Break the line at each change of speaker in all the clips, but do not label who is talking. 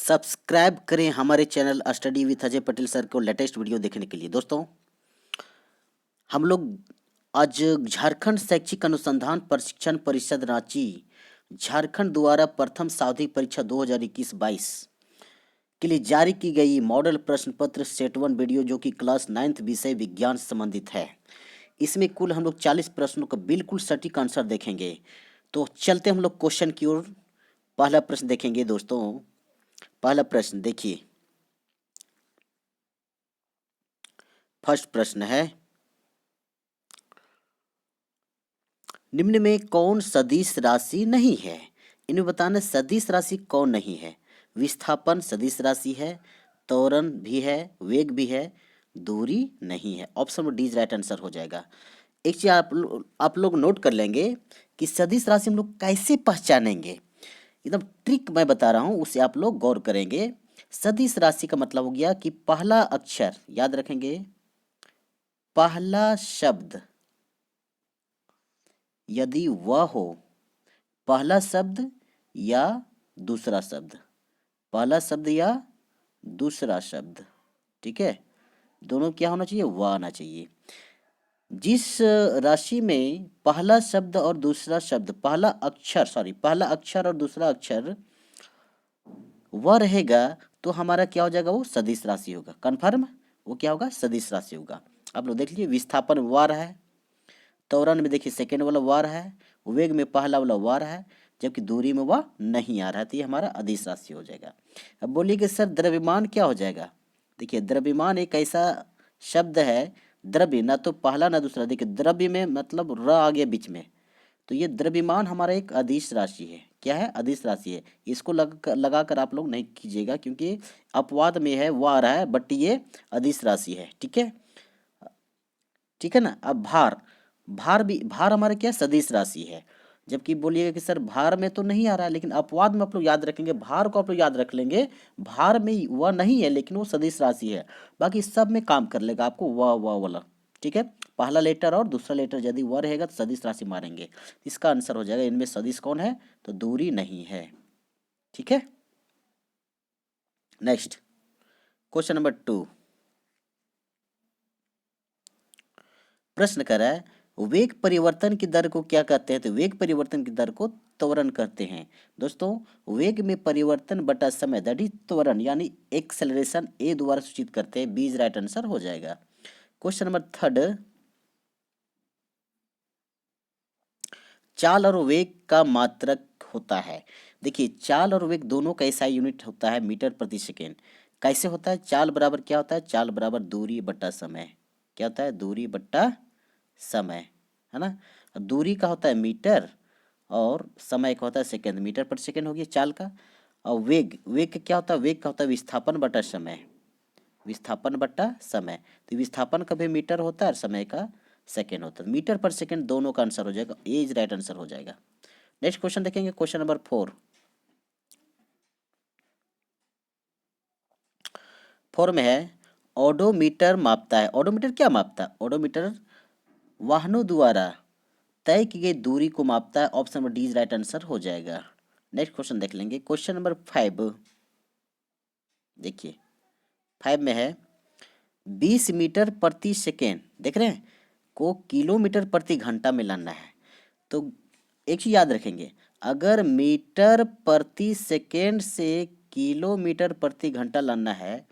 Subscribe करें हमारे channel study with Ajay Patel sir को लेटेस्ट वीडियो देखने के लिए। दोस्तों, हम लोग आज झारखंड शैक्षिक अनुसंधान प्रशिक्षण परिषद रांची झारखंड द्वारा प्रथम सावधि परीक्षा 2021-22 के लिए जारी की गई मॉडल प्रश्न पत्र सेट 1 वीडियो जो कि क्लास 9th विषय विज्ञान से संबंधित है। इसमें कुल हम लोग 40 प्रश्नों का बिल्कुल सटीक आंसर देखेंगे। तो चलते हम लोग क्वेश्चन की ओर। पहला प्रश्न देखेंगे दोस्तों। पहला प्रश्न देखिए, फर्स्ट प्रश्न है, निम्न में कौन सदिश राशि नहीं है? इन्हें बताना सदिश राशि कौन नहीं है। विस्थापन सदिश राशि है, त्वरण भी है, वेग भी है, दूरी नहीं है। ऑप्शन डी राइट आंसर हो जाएगा। एक चीज आप लोग नोट कर लेंगे कि सदिश राशि हम लोग कैसे पहचानेंगे। एकदम ट्रिक मैं बता रहा हूं, उसे आप लोग गौर करेंगे। सदिश राशि का मतलब हो गया कि पहला अक्षर याद रखेंगे, पहला शब्द यदि वह हो, पहला शब्द या दूसरा शब्द, पहला शब्द या दूसरा शब्द, ठीक है, दोनों क्या होना चाहिए, वह आना चाहिए। जिस राशि में पहला शब्द और दूसरा शब्द, पहला अक्षर और दूसरा अक्षर वह रहेगा, तो हमारा क्या हो जाएगा, वो सदिश राशि होगा। कन्फर्म, वो क्या होगा, सदिश राशि होगा। आप लोग देख लीजिए, विस्थापन वार है, त्वरण में देखिए सेकेंड वाला वार है, वेग में पहला वाला वार है, जबकि दूरी में वह नहीं आ रहा है, तो ये हमारा अदिश राशि हो जाएगा। अब बोलिए कि सर द्रव्यमान क्या हो जाएगा। देखिए, द्रव्यमान एक ऐसा शब्द है, द्रव्य ना तो पहला ना दूसरा, देखिए द्रव्य में मतलब र आ गया बीच में, तो ये द्रव्यमान हमारा एक अदिश राशि है। क्या है, अदिश राशि है। इसको लगा कर आप लोग नहीं कीजिएगा, क्योंकि अपवाद में है, वह आ रहा है, बट ये अदिश राशि है। ठीक है, ठीक है ना। अब भार हमारा क्या सदिश राशि है, जबकि बोलिएगा कि सर भार में तो नहीं आ रहा है, लेकिन अपवाद में आप लोग याद रखेंगे, भार को आप लोग याद रख लेंगे, भार में वह नहीं है लेकिन वो सदिश राशि है, बाकी सब में काम कर लेगा आपको वह वाला। ठीक है, पहला लेटर और दूसरा लेटर यदि वह रहेगा तो सदिश राशि मारेंगे। इसका आंसर हो जाएगा, इनमें सदिश कौन है, तो दूरी नहीं है। ठीक है, नेक्स्ट क्वेश्चन नंबर 2। प्रश्न कर रहा है, वेग परिवर्तन की दर को क्या कहते हैं। तो वेग परिवर्तन की दर को त्वरण कहते हैं। दोस्तों, वेग में परिवर्तन बटा समय दैट इज त्वरण यानी एक्सेलरेशन ए द्वारा सूचित करते हैं। बी इज राइट आंसर हो जाएगा। क्वेश्चन नंबर 3, चाल और वेग का मात्रक होता है। देखिए, चाल और वेग दोनों का ऐसा यूनिट होता है मीटर प्रति सेकेंड। कैसे होता है, चाल बराबर क्या होता है, चाल बराबर दूरी बट्टा समय। क्या होता है, दूरी बट्टा समय, है ना। दूरी का होता है मीटर और समय का होता है सेकेंड। मीटर पर सेकेंड हो गया चाल का। और वेग का क्या होता है, वेग का होता है विस्थापन बटा समय, विस्थापन बटा समय। तो विस्थापन का भी मीटर होता है और समय का सेकेंड होता है। मीटर पर सेकेंड दोनों का आंसर हो जाएगा, ए इज राइट आंसर हो जाएगा। नेक्स्ट क्वेश्चन देखेंगे, क्वेश्चन नंबर 4। 4 में है, ओडोमीटर मापता है। ओडोमीटर क्या मापता है, ओडोमीटर वाहनों द्वारा तय की गई दूरी को मापता है। Option number D is right answer हो जाएगा। नेक्स्ट क्वेश्चन देख लेंगे, क्वेश्चन नंबर 5। देखिए, 5 में है, 20 मीटर प्रति सेकेंड, देख रहे हैं, को किलोमीटर प्रति घंटा में लाना है। तो एक चीज याद रखेंगे, अगर मीटर प्रति सेकेंड से किलोमीटर प्रति घंटा लाना है,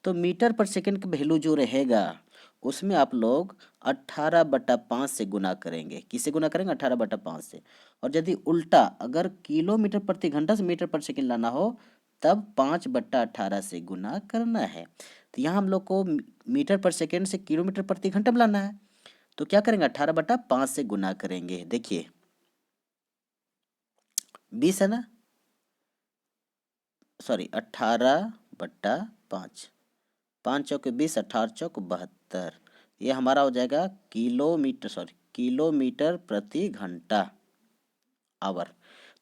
तो मीटर पर सेकेंड का वैल्यू जो रहेगा उसमें आप लोग 18/5 से गुना करेंगे। किससे गुना करेंगे, 18/5 से। और यदि उल्टा, अगर किलोमीटर प्रति घंटा से मीटर पर सेकेंड लाना हो, तब 5/18 से गुना करना है। तो यहाँ हम लोग को मीटर पर सेकेंड से किलोमीटर प्रति घंटा में लाना है, तो क्या करेंगे, 18/5 से गुना करेंगे। देखिए, 20 है ना, सॉरी 18/5, 5 चौके 20, 18 चौक 72, ये हमारा हो जाएगा किलोमीटर प्रति घंटा, आवर।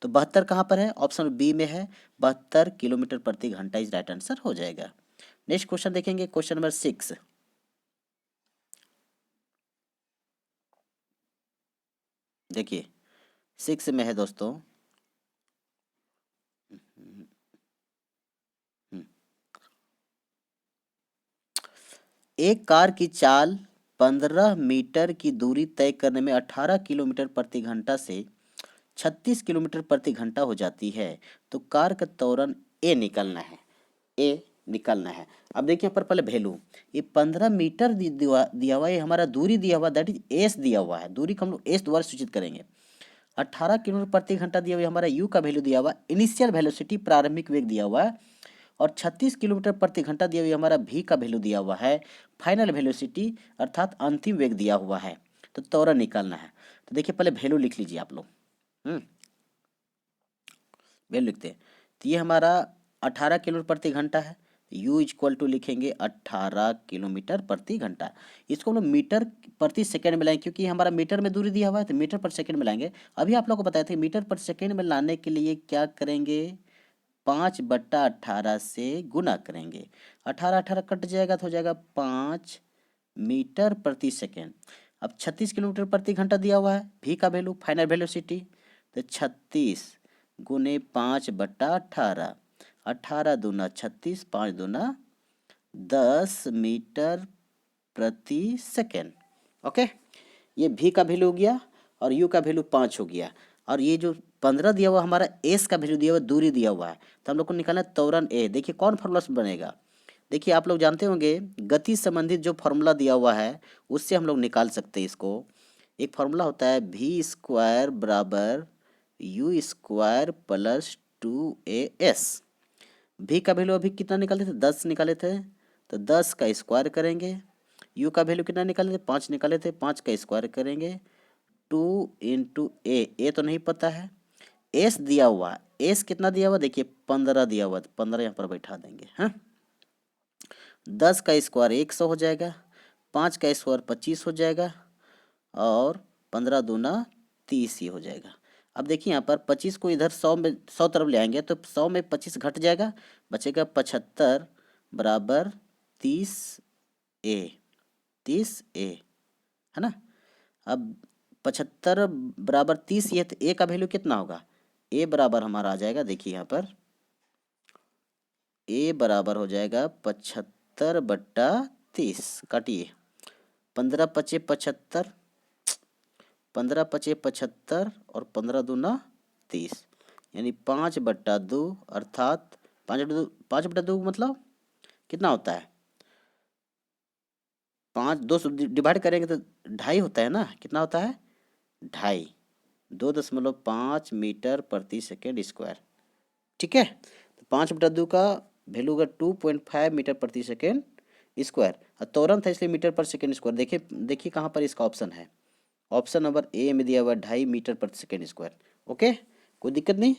तो 72 कहाँ पर है, ऑप्शन बी में है, 72 किलोमीटर प्रति घंटा इज राइट आंसर हो जाएगा। नेक्स्ट क्वेश्चन देखेंगे, क्वेश्चन नंबर 6। देखिए, 6 में है दोस्तों, एक कार की चाल 15 मीटर की दूरी तय करने में 18 किलोमीटर प्रति घंटा से 36 किलोमीटर प्रति घंटा हो जाती है, तो कार का त्वरण ए निकलना है। ए निकलना है। अब देखिए यहाँ पर पहले वैल्यू, ये 15 मीटर दिया हुआ है, ये हमारा दूरी दिया हुआ, दैट इज एस दिया हुआ है, दूरी को हम लोग एस द्वारा सूचित करेंगे। 18 किलोमीटर प्रति घंटा दिया हुआ है, हमारा यू का वैल्यू दिया हुआ, इनिशियल वेलोसिटी प्रारंभिक वेग दिया हुआ है, और 36 किलोमीटर प्रति घंटा दिया हुआ हमारा भी का वैल्यू दिया हुआ है, फाइनल वेलोसिटी अर्थात अंतिम वेग दिया हुआ है, तो त्वरण निकालना है। तो देखिए पहले वैल्यू लिख लीजिए आप लोग, वैल्यू लिखते हैं। तो ये हमारा 18 किलोमीटर प्रति घंटा है, u इक्वल टू लिखेंगे 18 किलोमीटर प्रति घंटा। इसको हम लोग मीटर प्रति सेकंड में लाएंगे, क्योंकि हमारा मीटर में दूरी दिया हुआ है, तो मीटर पर सेकंड में लाएंगे। अभी आप लोग को बताए थे मीटर पर सेकंड में लाने के लिए क्या करेंगे, 5/18 से गुना करेंगे। 18 कट जाएगा तो हो जाएगा 5 मीटर प्रति सेकेंड। अब 36 किलोमीटर प्रति घंटा दिया हुआ है, भी का वैल्यू फाइनल वेलोसिटी, तो 36 गुने 5/18, 18 दूना 36, 5 दूना 10 मीटर प्रति सेकेंड। ओके, ये भी का वैल्यू हो गया और यू का वैल्यू 5 हो गया, और ये जो 15 दिया हुआ हमारा एस का वैल्यू दिया हुआ, दूरी दिया हुआ है, तो हम लोग को निकालना है त्वरण ए। देखिए कौन फॉर्मूला से बनेगा, देखिए आप लोग जानते होंगे गति संबंधित जो फॉर्मूला दिया हुआ है उससे हम लोग निकाल सकते हैं इसको। एक फॉर्मूला होता है भी स्क्वायर बराबर यू स्क्वायर प्लस 2as। भी का वैल्यू अभी कितना निकाले थे, 10 निकाले थे, तो 10 का स्क्वायर करेंगे। यू का वैल्यू कितना निकाले थे, 5 निकाले थे, 5 का स्क्वायर करेंगे। 2 इंटू ए तो नहीं पता है, एस दिया हुआ, एस कितना दिया हुआ देखिए 15 दिया हुआ, 15 यहाँ पर बैठा देंगे। हाँ, 10 का स्क्वायर 100 हो जाएगा, 5 का स्क्वायर 25 हो जाएगा, और 15 दूना 30 ही हो जाएगा। अब देखिए यहाँ पर 25 को इधर 100 में 100 तरफ ले आएंगे तो 100 में 25 घट जाएगा, बचेगा 75 बराबर 30a, 30a है ना। अब 75 बराबर 30 ये, तो ए का वैल्यू कितना होगा, ए बराबर हमारा आ जाएगा, देखिए यहाँ पर ए बराबर हो जाएगा 75/30, काटिए 15 पचे 75, 15 पचे 75 और 15 दूना 30, यानी 5/2, अर्थात 5/2 मतलब कितना होता है, 5 2 से डिवाइड करेंगे तो 2.5 होता है ना, कितना होता है 2.5, 2.5 मीटर प्रति सेकेंड स्क्वायर। ठीक है, तो 5/2 का वैल्यू होगा 2.5 मीटर प्रति सेकेंड स्क्वायर, और त्वरण था इसलिए मीटर पर सेकेंड स्क्वायर। देखिए देखिए कहाँ पर इसका ऑप्शन है, ऑप्शन नंबर ए में दिया हुआ 2.5 मीटर प्रति सेकेंड स्क्वायर। ओके, कोई दिक्कत नहीं,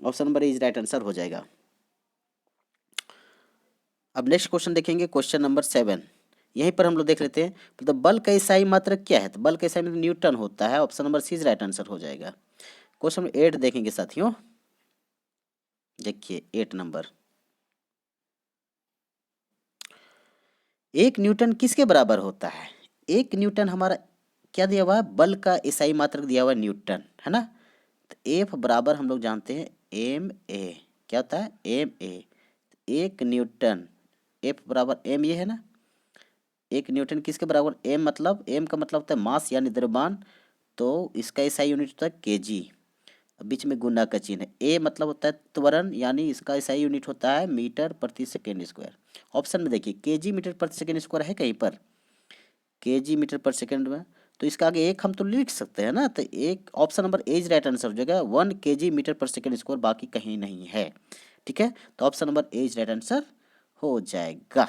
option number A is right answer हो जाएगा। अब नेक्स्ट क्वेश्चन देखेंगे, क्वेश्चन नंबर 7। यहीं पर हम लोग देख लेते हैं, मतलब बल का इकाई मात्रक क्या है, तो बल का इकाई मात्रक न्यूटन होता है, option number C is right answer हो जाएगा। क्वेश्चन नंबर 8 देखेंगे साथियों, देखिए 8 नंबर, 1 न्यूटन किसके बराबर होता है, 1 न्यूटन हमारा क्या दिया हुआ है, बल का इकाई मात्रक दिया हुआ है न्यूटन, है ना। तो एफ बराबर हम लोग जानते हैं एम ए, क्या होता है एम ए, 1 न्यूटन, एफ बराबर एम ये है ना, 1 न्यूटन किसके बराबर, एम मतलब, एम का मतलब होता है मास यानी द्रव्यमान, तो इसका एसआई यूनिट होता है केजी, बीच में गुना का चिन्ह है। ए मतलब होता है त्वरण, यानी इसका एसआई यूनिट होता है मीटर प्रति सेकेंड स्क्वायर। ऑप्शन में देखिए केजी मीटर प्रति सेकेंड स्क्वायर है कहीं पर, केजी मीटर पर सेकेंड में, तो इसका आगे एक हम तो लिख सकते हैं ना, तो एक option number A is right answer हो जाएगा, 1 kg मीटर पर सेकेंड स्क्वायर, बाकी कहीं नहीं है। ठीक है, तो option number A is right answer हो जाएगा।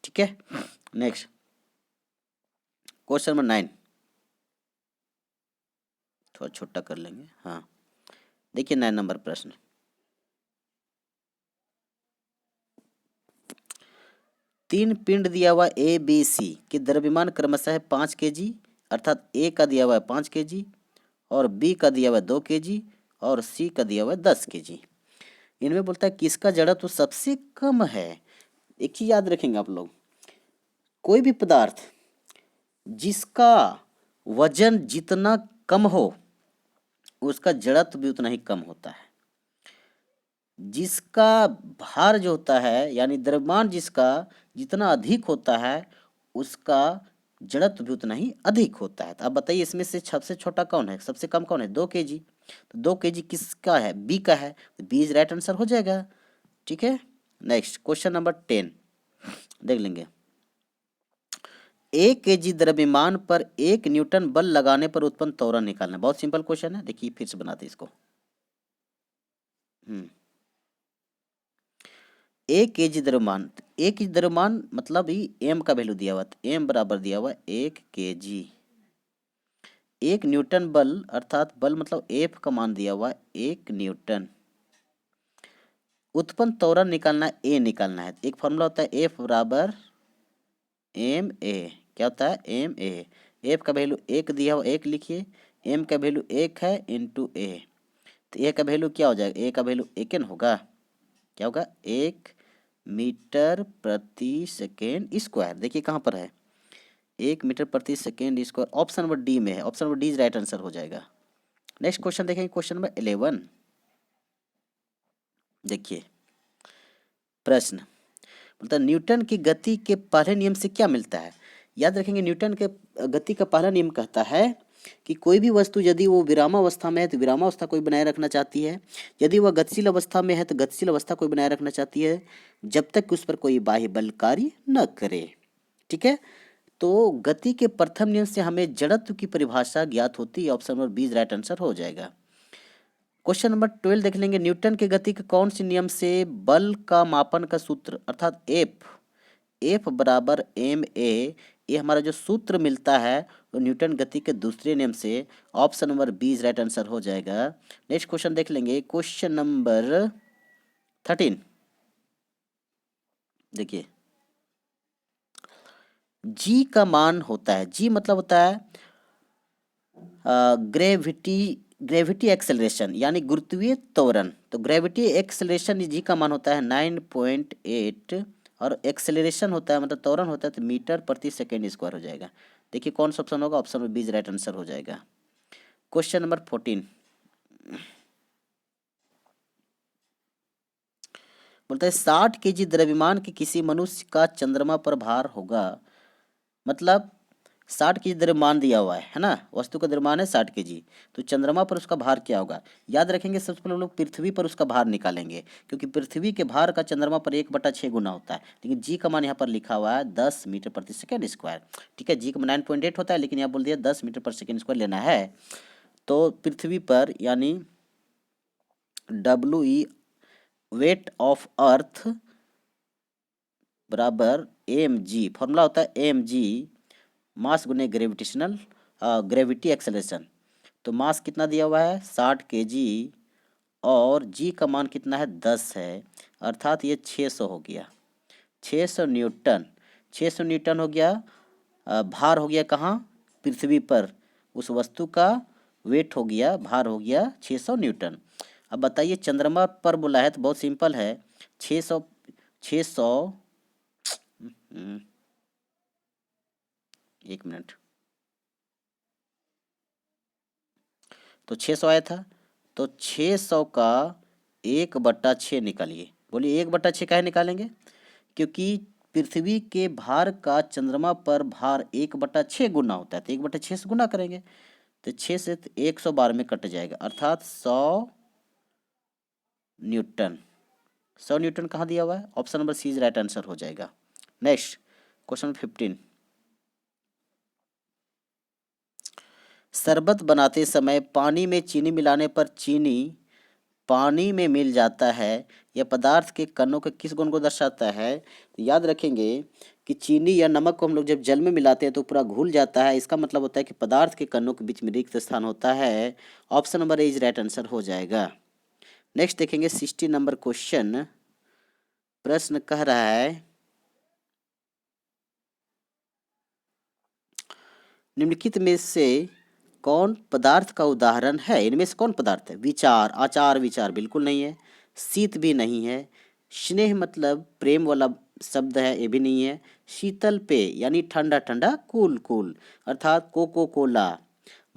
ठीक है, नेक्स्ट क्वेश्चन नंबर 9, थोड़ा छोटा कर लेंगे। हाँ, देखिए 9 नंबर प्रश्न, तीन पिंड दिया हुआ ए बी सी की द्रव्यमान क्रमशः 5 kg, अर्थात ए का दिया हुआ है 5 kg, और बी का दिया हुआ है 2 kg, और सी का दिया हुआ है 10 kg। इनमें बोलता है किसका जड़त्व सबसे कम है। एक चीज याद रखेंगे आप लोग, कोई भी पदार्थ जिसका वजन जितना कम हो उसका जड़त्व भी उतना ही कम होता है। जिसका भार जो होता है यानी द्रव्यमान जिसका जितना अधिक होता है उसका जड़त्व भी उतना ही अधिक होता है। तो अब बताइए इसमें से सबसे छोटा कौन है, सबसे कम कौन है, 2 kg। तो 2 kg किसका है, बी का है, तो बी इज राइट आंसर हो जाएगा। ठीक है, नेक्स्ट क्वेश्चन नंबर 10 देख लेंगे। 1 kg द्रव्यमान पर 1 न्यूटन बल लगाने पर उत्पन्न त्वरण निकालना। बहुत सिंपल क्वेश्चन है, देखिए फिर से बनाते इसको। 1 kg द्रव्यमान, 1 kg द्रव्यमान मतलब ही एम का वैल्यू दिया हुआ, एम बराबर दिया हुआ 1 kg। 1 न्यूटन बल अर्थात बल मतलब एफ का मान दिया हुआ 1 न्यूटन। उत्पन्न त्वरण निकालना, ए निकालना है। एक फॉर्मूला होता है एफ बराबर एम ए। क्या होता है, एम ए। एफ का वैल्यू 1 दिया हुआ, 1 लिखिए, एम का वैल्यू 1 है इंटू ए। तो ए का वैल्यू क्या हो जाएगा, ए का वैल्यू 1 होगा। क्या होगा, 1 मीटर प्रति सेकेंड स्क्वायर। देखिए कहाँ पर है, 1 मीटर प्रति second square, option number D में है। Option number D is right answer हो जाएगा। नेक्स्ट क्वेश्चन देखेंगे, क्वेश्चन नंबर 11। देखिए प्रश्न बोलता है न्यूटन की गति के पहले नियम से क्या मिलता है। याद रखेंगे न्यूटन के गति का पहला नियम कहता है कि कोई भी वस्तु यदि वो विरामावस्था में है तो विरामावस्था कोई बनाए रखना चाहती है, यदि वह गतिशील अवस्था में है तो गतिशील अवस्था कोई बनाए रखना चाहती है, जब तक कि उस पर कोई बाह्य बल कार्य न करे। ठीक है, तो गति के प्रथम नियम से हमें जड़त्व की परिभाषा ज्ञात होती है। Option number B right answer हो जाएगा। क्वेश्चन नंबर 12 देख लेंगे। न्यूटन के गति के कौन से नियम से बल का मापन का सूत्र अर्थात एफ बराबर एम ए, ये हमारा जो सूत्र मिलता है वो न्यूटन गति के दूसरे नियम से। Option number B right answer हो जाएगा। नेक्स्ट क्वेश्चन देख लेंगे, क्वेश्चन नंबर 13 देखिए। जी का मान होता है, जी मतलब होता है ग्रेविटी एक्सेलरेशन यानी गुरुत्वीय त्वरण। तो ग्रेविटी एक्सेलरेशन जी का मान होता है 9.8 और एक्सेलरेशन होता है मतलब त्वरण होता है तो मीटर प्रति सेकेंड स्क्वायर हो जाएगा। देखिए कौन सा ऑप्शन होगा, ऑप्शन में बी राइट आंसर हो जाएगा। क्वेश्चन नंबर 14 बोलता है 60 kg द्रव्यमान के किसी मनुष्य का चंद्रमा पर भार होगा। मतलब 60 kg द्रव्यमान दिया हुआ है ना, वस्तु का द्रव्यमान है 60 kg, तो चंद्रमा पर उसका भार क्या होगा। याद रखेंगे सबसे पहले हम लोग पृथ्वी पर उसका भार निकालेंगे, क्योंकि पृथ्वी के भार का चंद्रमा पर 1/6 गुना होता है। लेकिन जी का मान यहाँ पर लिखा हुआ है 10 मीटर प्रति सेकेंड स्क्वायर। ठीक है, जी का 9.8 होता है लेकिन यहाँ बोल दिया 10 मीटर पर सेकेंड स्क्वायर लेना है। तो पृथ्वी पर यानी WE वेट ऑफ अर्थ बराबर mg, फॉर्मूला होता है mg मास गुने ग्रेविटी एक्सेलरेशन। तो मास कितना दिया हुआ है 60 kg और जी का मान कितना है 10 है, अर्थात ये 600 हो गया, 600 न्यूटन। 600 न्यूटन हो गया, भार हो गया कहाँ, पृथ्वी पर उस वस्तु का वेट हो गया, भार हो गया 600 न्यूटन। अब बताइए चंद्रमा पर बोला है तो बहुत सिंपल है, 600 एक मिनट, तो 600 आया था, तो 600 का 1/6 निकालिए। बोलिए 1/6 काहे निकालेंगे, क्योंकि पृथ्वी के भार का चंद्रमा पर भार 1/6 गुना होता है, तो 1/6 से गुना करेंगे तो 6 से 112 में कट जाएगा, अर्थात 100 न्यूटन। 100 न्यूटन कहाँ दिया हुआ है, option number C right answer हो जाएगा। Next question 15। शरबत बनाते समय पानी में चीनी मिलाने पर चीनी पानी में मिल जाता है, यह पदार्थ के कणों के किस गुण को दर्शाता है। तो याद रखेंगे कि चीनी या नमक को हम लोग जब जल में मिलाते हैं तो पूरा घुल जाता है, इसका मतलब होता है कि पदार्थ के कणों के बीच में रिक्त स्थान होता है। Option number A is right answer हो जाएगा। नेक्स्ट देखेंगे 60 नंबर क्वेश्चन। प्रश्न कह रहा है निम्नलिखित में से कौन पदार्थ का उदाहरण है, इनमें से कौन पदार्थ है। विचार, आचार विचार बिल्कुल नहीं है, शीत भी नहीं है, स्नेह मतलब प्रेम वाला शब्द है ये भी नहीं है, शीतल पेय यानी ठंडा ठंडा कूल कूल अर्थात कोको कोला,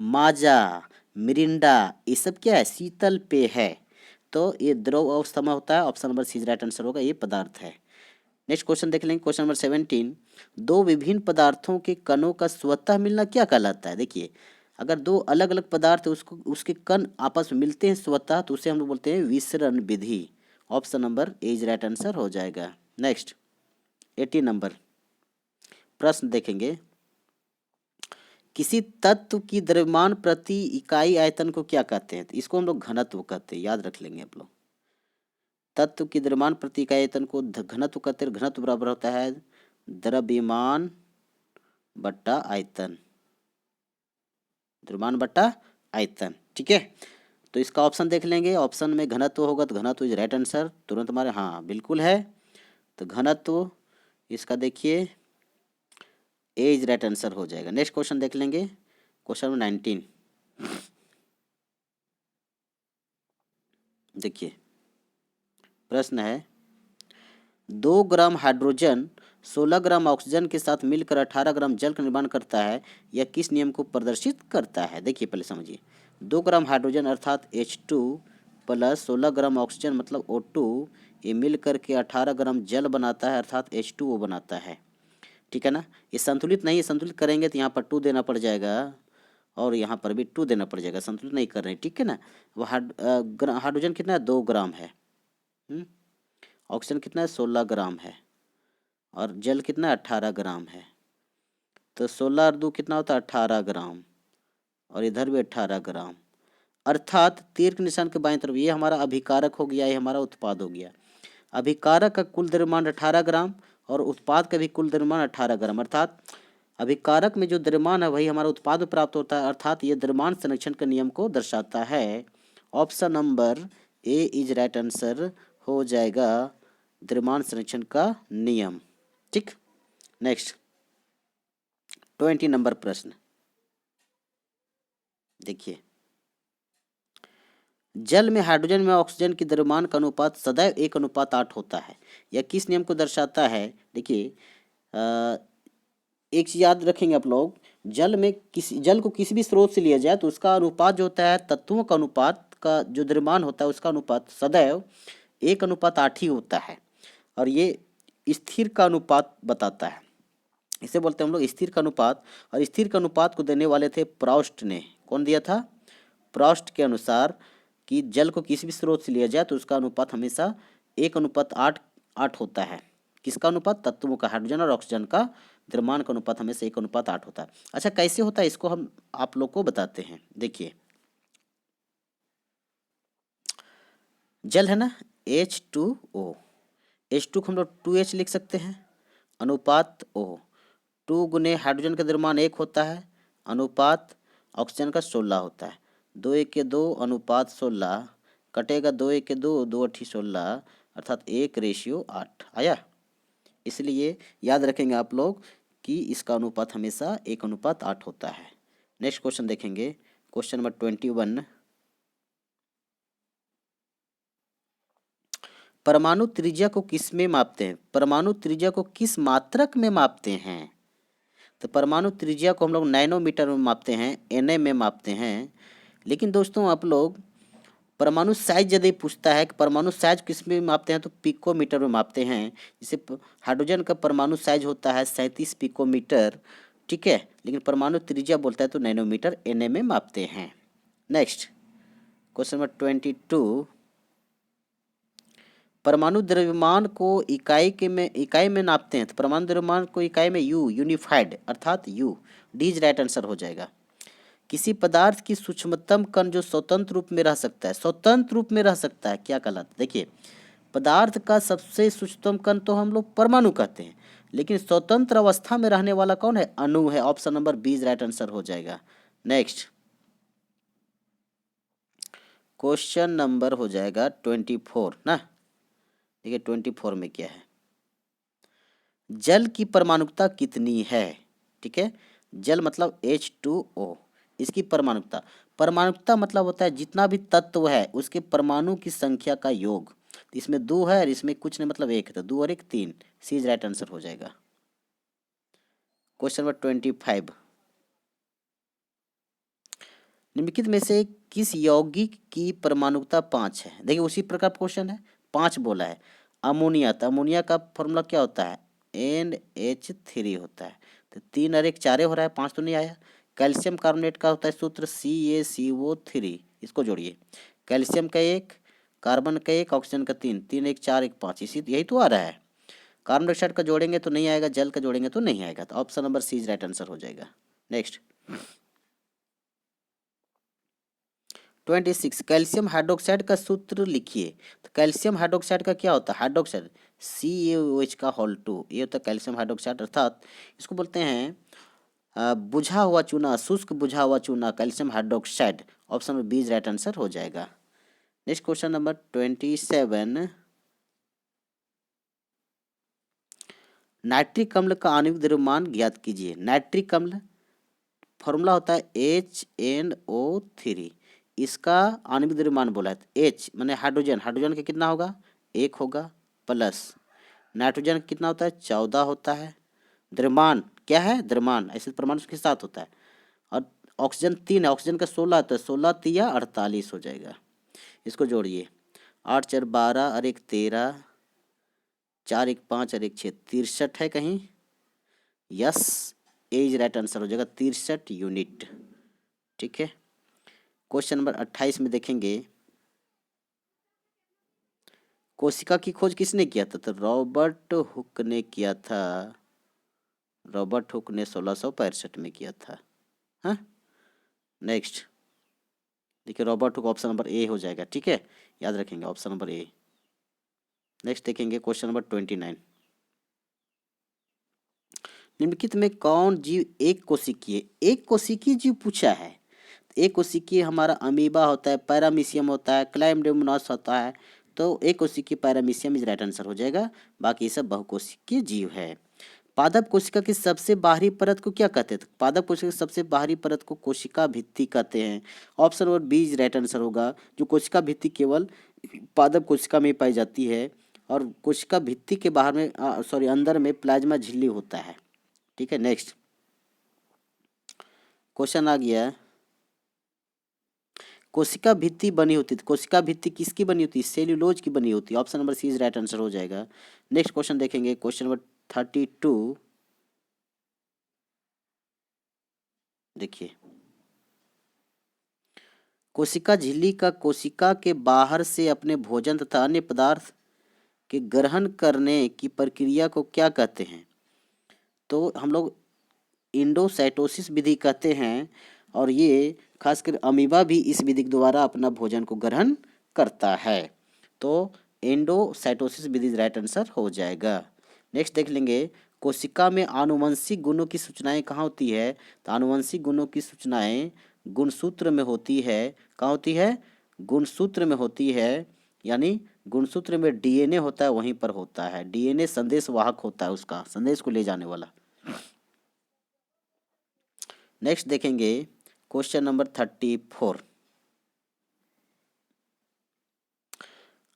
माजा, मिरिंडा, ये सब क्या है, शीतल पेय है। तो ये द्रव अवस्था में होता है, option number C right answer होगा, ये पदार्थ है। नेक्स्ट क्वेश्चन देख लेंगे, क्वेश्चन नंबर 17। दो विभिन्न पदार्थों के कणों का स्वतः मिलना क्या कहलाता है? देखिए, अगर दो अलग अलग पदार्थ उसको उसके कण आपस में मिलते हैं स्वतः, तो उसे हम लोग बोलते हैं विसरण विधि। Option number A is right answer हो जाएगा। नेक्स्ट 18 नंबर प्रश्न देखेंगे, किसी तत्व की द्रव्यमान प्रति इकाई आयतन को क्या कहते हैं? तो इसको हम लोग घनत्व कहते हैं, याद रख लेंगे आप लोग। तत्व की द्रव्यमान प्रति इकाई आयतन को घनत्व कहते हैं। घनत्व बराबर होता है द्रव्यमान बट्टा आयतन, द्रव्यमान बट्टा आयतन, ठीक है। तो इसका ऑप्शन देख लेंगे, ऑप्शन में घनत्व होगा तो घनत्व इज राइट आंसर। तुरंत हमारे हाँ बिल्कुल है, तो घनत्व इसका देखिए ए इज राइट आंसर हो जाएगा। नेक्स्ट क्वेश्चन देख लेंगे, क्वेश्चन नंबर 19। देखिए प्रश्न है, 2 ग्राम हाइड्रोजन 16 ग्राम ऑक्सीजन के साथ मिलकर 18 ग्राम जल का निर्माण करता है, यह किस नियम को प्रदर्शित करता है? देखिए पहले समझिए, 2 ग्राम हाइड्रोजन अर्थात H2 प्लस 16 ग्राम ऑक्सीजन मतलब O2, ये मिल करके 18 ग्राम जल बनाता है अर्थात H2O बनाता है, ठीक है ना। ये संतुलित नहीं है, संतुलित करेंगे तो यहाँ पर 2 देना पड़ जाएगा और यहाँ पर भी 2 देना पड़ जाएगा, संतुलित नहीं कर रहे हैं, ठीक है ना। वो हाइड्रोजन कितना है? 2 ग्राम है, ऑक्सीजन कितना है? 16 ग्राम है, और जल कितना है? 18 ग्राम है। तो 16 और 2 कितना होता है? 18 ग्राम, और इधर भी 18 ग्राम, अर्थात तीर के निशान के बाईं तरफ ये हमारा अभिकारक हो गया, ये हमारा उत्पाद हो गया। अभिकारक का कुल द्रव्यमान 18 ग्राम और उत्पाद का भी कुल द्रव्यमान 18 ग्राम, अर्थात अभिकारक में जो द्रव्यमान है वही हमारा उत्पाद में प्राप्त होता है, अर्थात ये द्रव्यमान संरक्षण के नियम को दर्शाता है। Option number A is right answer हो जाएगा, द्रव्यमान संरक्षण का नियम, ठीक। नेक्स्ट 20 नंबर प्रश्न देखिए, जल में हाइड्रोजन में ऑक्सीजन की द्रव्यमान का अनुपात सदैव 1:8 होता है, यह किस नियम को दर्शाता है? देखिए एक चीज याद रखेंगे आप लोग, जल को किसी भी स्रोत से लिया जाए तो उसका अनुपात जो होता है, तत्वों का अनुपात का जो द्रव्यमान होता है उसका अनुपात सदैव 1:8 ही होता है, और ये स्थिर का अनुपात बताता है, इसे बोलते हैं हम लोग स्थिर का अनुपात। और स्थिर का अनुपात को देने वाले थे प्रॉस्ट ने। कौन दिया था? प्रॉस्ट के अनुसार कि जल को किसी भी स्रोत से लिया जाए तो उसका अनुपात हमेशा 1:8 होता है। किसका अनुपात? तत्वों का, हाइड्रोजन और ऑक्सीजन का द्रव्यमान का अनुपात हमेशा 1:8 होता है। अच्छा कैसे होता है इसको हम आप लोग को बताते हैं। देखिए जल है ना H2O, H2 को हम लोग 2H लिख सकते हैं, अनुपात O, 2 गुने हाइड्रोजन का द्रव्यमान 1 होता है, अनुपात ऑक्सीजन का 16 होता है, 2 1 के 2 अनुपात 16, कटेगा 2 1 के 2, 2 8 16, अर्थात 1:8 आया। इसलिए याद रखेंगे आप लोग कि इसका अनुपात हमेशा 1:8 होता है। नेक्स्ट क्वेश्चन देखेंगे, क्वेश्चन नंबर 21। परमाणु त्रिज्या को किस में मापते हैं? परमाणु त्रिज्या को किस मात्रक में मापते हैं? तो परमाणु त्रिज्या को हम लोग नैनोमीटर में मापते हैं, एनएम में मापते हैं। लेकिन दोस्तों आप लोग परमाणु साइज यदि पूछता है कि परमाणु साइज किस में मापते हैं तो पिकोमीटर में मापते हैं। जैसे हाइड्रोजन का परमाणु साइज होता है 37 पिकोमीटर, ठीक है, लेकिन परमाणु त्रिज्या बोलता है तो नैनोमीटर एनएम में मापते हैं। Next question number 22। परमाणु द्रव्यमान को इकाई में नापते हैं तो परमाणु द्रव्यमान को इकाई में यूनिफाइड अर्थात you, D is right answer हो जाएगा। किसी पदार्थ की सूक्ष्मतम कण जो स्वतंत्र रूप में रह सकता है, स्वतंत्र रूप में रह सकता है, क्या कहलाता है? देखिए पदार्थ का सबसे सूक्ष्मतम कण तो हम लोग परमाणु कहते हैं, लेकिन स्वतंत्र अवस्था में रहने वाला कौन है? अणु है। Option number B is right answer हो जाएगा। नेक्स्ट क्वेश्चन नंबर हो जाएगा 24 ना। देखिए 24 में क्या है, जल की परमाणुकता कितनी है? ठीक है, जल मतलब H2O, इसकी परमाणुकता, परमाणुकता मतलब होता है जितना भी तत्व है उसके परमाणु की संख्या का योग। तो इसमें 2 है और इसमें कुछ नहीं मतलब 1 है, तो 2 और 1 3, सी इज राइट आंसर हो जाएगा। Question number 25। निम्नलिखित में से किस यौगिक की परमाणुकता 5 है? देखिए उसी प्रकार क्वेश्चन है, 5 बोला है। अमोनिया, तो अमोनिया का फॉर्मूला क्या होता है, NH3 होता है। तो 3 और 1 4 हो रहा है, 5 तो नहीं आया। कैल्शियम कार्बोनेट का होता है सूत्र CaCO3, इसको जोड़िए। कैल्शियम का 1, कार्बन का 1, ऑक्सीजन का 3, 3 1 4 1 5, इसी यही तो आ रहा है। कार्बन डाइऑक्साइड का जोड़ेंगे तो नहीं आएगा, जल का जोड़ेंगे तो नहीं आएगा, तो option number C is right answer हो जाएगा। नेक्स्ट 26, कैल्शियम हाइड्रोक्साइड का सूत्र लिखिए। तो कैल्शियम हाइड्रोक्साइड का क्या होता है, हाइड्रोक्साइड CaOH का होल 2, ये होता है कैल्शियम हाइड्रोक्साइड, अर्थात इसको बोलते हैं बुझा हुआ चूना, शुष्क बुझा हुआ चूना, calcium hydroxide. Option number B is right answer हो जाएगा। नेक्स्ट क्वेश्चन नंबर 27, नाइट्रिक अम्ल का आणविक द्रव्यमान ज्ञात कीजिए। नाइट्रिक अम्ल फॉर्मूला होता है HNO3, इसका आणविक द्रव्यमान बोला है। H माने हाइड्रोजन, हाइड्रोजन का कितना होगा, 1 होगा, प्लस नाइट्रोजन कितना होता है, 14 होता है। द्रव्यमान क्या है, द्रव्यमान ऐसे प्रमाण उसके साथ होता है। और ऑक्सीजन 3 है, ऑक्सीजन का 16, तो 16 तिया 48 हो जाएगा। इसको जोड़िए, 8 4 12 और 1 13, 4 1 5 और 1 6, 63 है कहीं, yes A is right answer हो जाएगा, 63 यूनिट। ठीक है, क्वेश्चन नंबर 28 में देखेंगे, कोशिका की खोज किसने किया था, तो रॉबर्ट हुक ने किया था। रॉबर्ट हुक ने 1665 में किया था। हाँ, नेक्स्ट देखिए, रॉबर्ट हुक ऑप्शन नंबर ए हो जाएगा। ठीक है, याद रखेंगे ऑप्शन नंबर ए। नेक्स्ट देखेंगे क्वेश्चन नंबर 29, निम्नलिखित में कौन जीव एक कोशिकीय, एक कोशिकीय जीव पूछा है। एक कोशिकीय हमारा अमीबा होता है, पैरामीशियम होता है, क्लाइमडोमोनास होता है, तो एक कोशिकीय पैरामीशियम इज राइट आंसर हो जाएगा। बाकी सब बहुकोशिकीय जीव है। पादप कोशिका की सबसे बाहरी परत को क्या कहते हैं, तो पादप कोशिका की सबसे बाहरी परत को कोशिका भित्ति कहते हैं। Option number B is right answer होगा। जो कोशिका भित्ति केवल पादप कोशिका में पाई जाती है, और कोशिका भित्ति के बाहर में अंदर में प्लाज्मा झिल्ली होता है। ठीक है, नेक्स्ट क्वेश्चन आ गया, कोशिका भित्ति बनी होती है, कोशिका भित्ति किसकी बनी होती है, सेल्यूलोज की बनी होती है। Option number C is right answer हो जाएगा। नेक्स्ट क्वेश्चन देखेंगे, क्वेश्चन नंबर 32, देखिए, कोशिका झिल्ली का कोशिका के बाहर से अपने भोजन तथा अन्य पदार्थ के ग्रहण करने की प्रक्रिया को क्या कहते हैं, तो हम लोग इंडोसाइटोसिस विधि कहते हैं, और ये खासकर अमीबा भी इस विधि के द्वारा अपना भोजन को ग्रहण करता है। तो एंडोसाइटोसिस विधि राइट आंसर हो जाएगा। नेक्स्ट देख लेंगे, कोशिका में आनुवंशिक गुणों की सूचनाएं कहाँ होती है, तो आनुवंशिक गुणों की सूचनाएं गुणसूत्र में होती है। कहाँ होती है, गुणसूत्र में होती है, यानी गुणसूत्र में DNA होता है, वहीं पर होता है। DNA संदेश वाहक होता है, उसका संदेश को ले जाने वाला। नेक्स्ट देखेंगे क्वेश्चन नंबर 34,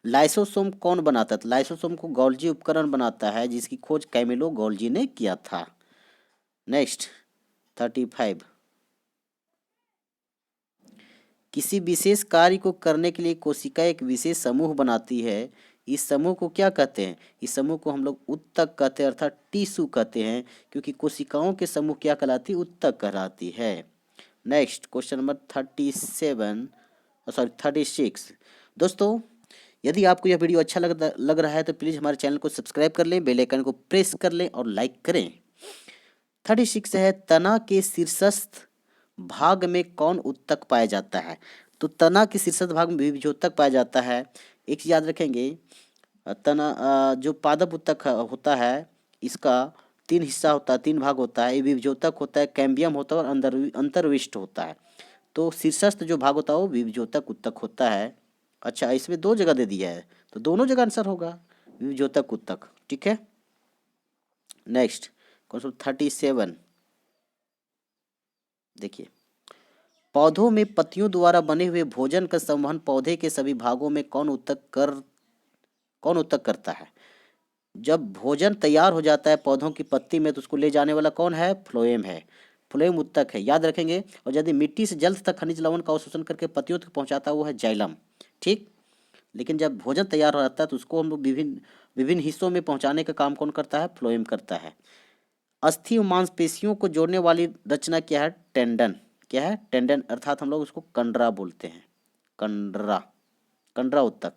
लाइसोसोम कौन बनाता है, लाइसोसोम को गोल्जी उपकरण बनाता है, जिसकी खोज कैमिलो गोल्जी ने किया था। नेक्स्ट 35, किसी विशेष कार्य को करने के लिए कोशिका एक विशेष समूह बनाती है। इस समूह को क्या कहते हैं, इस समूह को हम लोग उत्तक कहते हैं, अर्थात टिश्यू कहते हैं, क्योंकि कोशिकाओं के समूह क्या कहलाती है, उत्तक कहलाती है। Next question number 36। दोस्तों, यदि आपको यह वीडियो अच्छा लग रहा है तो प्लीज़ हमारे चैनल को सब्सक्राइब कर लें, बेल आइकन को प्रेस कर लें और लाइक करें। 36 है, तना के शीर्षस्थ भाग में कौन उत्तक पाया जाता है, तो तना के शीर्षस्थ भाग में विभज्योतक पाया जाता है। एक चीज याद रखेंगे, तना जो पादप उत्तक होता है, इसका 3 हिस्सा होता है, 3 भाग होता है। विभज्योतक होता है, कैम्बियम होता है, और अंतर्विष्ट होता है। तो शीर्षस्थ जो भाग होता है वो विभज्योतक उत्तक होता है। अच्छा, इसमें 2 जगह दे दिया है, तो दोनों जगह आंसर होगा विभज्योतक उत्तक। ठीक है, नेक्स्ट क्वेश्चन 37, देखिए, पौधों में पत्तियों द्वारा बने हुए भोजन का संवहन पौधे के सभी भागों में कौन उत्तक करता है। जब भोजन तैयार हो जाता है पौधों की पत्ती में, तो उसको ले जाने वाला कौन है, फ्लोएम है, फ्लोएम उत्तक है, याद रखेंगे। और यदि मिट्टी से जल तक खनिज लवण का अवशोषण करके पत्तियों तक पहुंचाता है, वो है जाइलम। ठीक, लेकिन जब भोजन तैयार हो जाता है तो उसको हम लोग विभिन्न हिस्सों में पहुंचाने का काम कौन करता है? फ्लोएम करता है। अस्थि और मांसपेशियों को जोड़ने वाली रचना क्या है? टेंडन। क्या है? टेंडन, अर्थात हम लोग उसको कंडरा बोलते हैं। कंडरा, कंडरा उत्तक।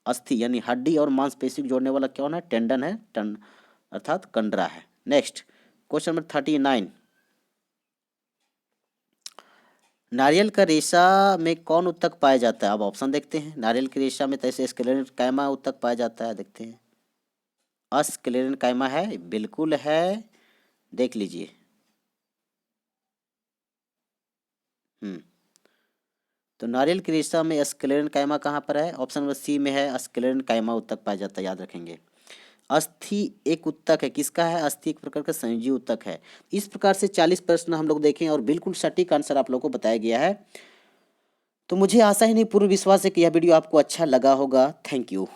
अस्थि यानी हड्डी और मांसपेशी को जोड़ने वाला कौन है? टेंडन है, अर्थात कंडरा है। नेक्स्ट क्वेश्चन नंबर 39, नारियल का रेशा में कौन उत्तक पाया जाता है? अब ऑप्शन देखते हैं। नारियल की रेशा में तो ऐसे स्क्लेरन कायमा उत्तक पाया जाता है, देखते हैं। अस्क्लेरन कायमा है, बिल्कुल है, देख लीजिए। तो नारियल की रेशा में स्क्लेरन कायमा कहाँ पर है? ऑप्शन नंबर सी में है, स्क्लेरन कायमा उत्तक पाया जाता है, याद रखेंगे। अस्थि एक उत्तक है, किसका है? अस्थि एक प्रकार का संयोजी उत्तक है। इस प्रकार से 40 प्रश्न हम लोग देखें और बिल्कुल सटीक आंसर आप लोग को बताया गया है। तो मुझे आशा ही नहीं, पूर्ण विश्वास है कि यह वीडियो आपको अच्छा लगा होगा। Thank you.